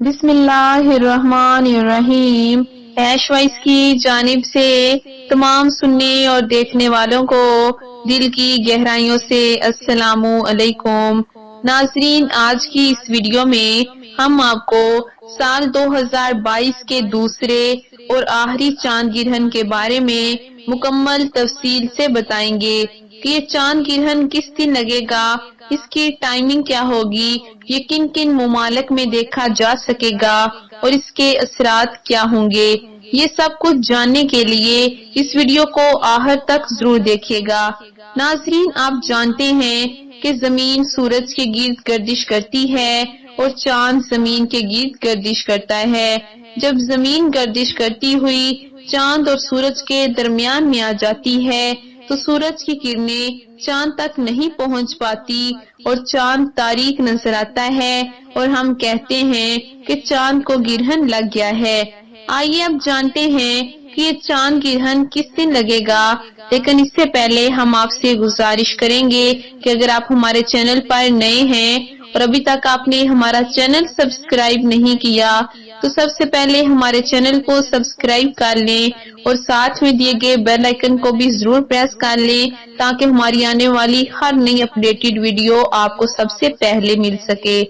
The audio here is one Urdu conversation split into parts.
بسم اللہ الرحمن الرحیم۔ ایش وائس کی جانب سے تمام سننے اور دیکھنے والوں کو دل کی گہرائیوں سے السلام علیکم۔ ناظرین، آج کی اس ویڈیو میں ہم آپ کو سال 2022 کے دوسرے اور آخری چاند گرہن کے بارے میں مکمل تفصیل سے بتائیں گے کہ یہ چاند گرہن کس دن لگے گا، اس کی ٹائمنگ کیا ہوگی، یہ کن کن ممالک میں دیکھا جا سکے گا اور اس کے اثرات کیا ہوں گے۔ یہ سب کچھ جاننے کے لیے اس ویڈیو کو آخر تک ضرور دیکھیے گا۔ ناظرین، آپ جانتے ہیں کہ زمین سورج کے گرد گردش کرتی ہے اور چاند زمین کے گرد گردش کرتا ہے۔ جب زمین گردش کرتی ہوئی چاند اور سورج کے درمیان میں آ جاتی ہے تو سورج کی کرنیں چاند تک نہیں پہنچ پاتی اور چاند تاریک نظر آتا ہے اور ہم کہتے ہیں کہ چاند کو گرہن لگ گیا ہے۔ آئیے اب جانتے ہیں کہ یہ چاند گرہن کس دن لگے گا، لیکن اس سے پہلے ہم آپ سے گزارش کریں گے کہ اگر آپ ہمارے چینل پر نئے ہیں اور ابھی تک آپ نے ہمارا چینل سبسکرائب نہیں کیا تو سب سے پہلے ہمارے چینل کو سبسکرائب کر لیں اور ساتھ میں دیے گئے بیل آئیکن کو بھی ضرور پریس کر لیں تاکہ ہماری آنے والی ہر نئی اپڈیٹڈ ویڈیو آپ کو سب سے پہلے مل سکے۔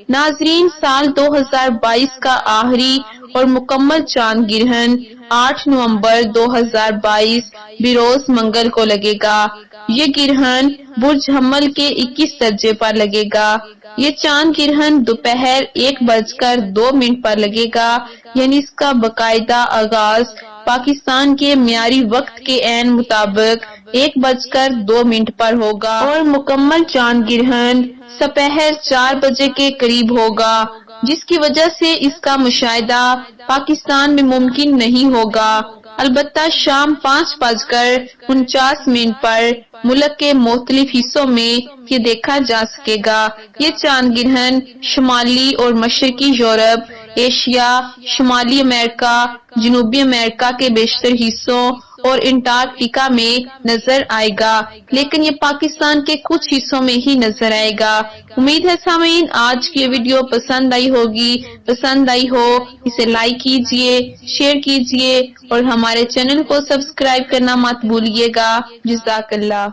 ناظرین، سال 2022 کا آخری اور مکمل چاند گرہن 8 نومبر 2022 بروز منگل کو لگے گا۔ یہ گرہن برج حمل کے 21 درجے پر لگے گا۔ یہ چاند گرہن دوپہر 1:02 پر لگے گا، یعنی اس کا باقاعدہ آغاز پاکستان کے معیاری وقت کے عین مطابق 1:02 پر ہوگا اور مکمل چاند گرہن سپہر 4 بجے کے قریب ہوگا، جس کی وجہ سے اس کا مشاہدہ پاکستان میں ممکن نہیں ہوگا۔ البتہ شام 5:49 پر ملک کے مختلف حصوں میں یہ دیکھا جا سکے گا۔ یہ چاند گرہن شمالی اور مشرقی یورپ، ایشیا، شمالی امریکہ، جنوبی امریکہ کے بیشتر حصوں اور انٹارکٹیکا میں نظر آئے گا، لیکن یہ پاکستان کے کچھ حصوں میں ہی نظر آئے گا۔ امید ہے سامعین آج کی ویڈیو پسند آئی ہوگی۔ پسند آئی ہو اسے لائک کیجئے، شیئر کیجئے اور ہمارے چینل کو سبسکرائب کرنا مت بھولیے گا۔ جزاک اللہ۔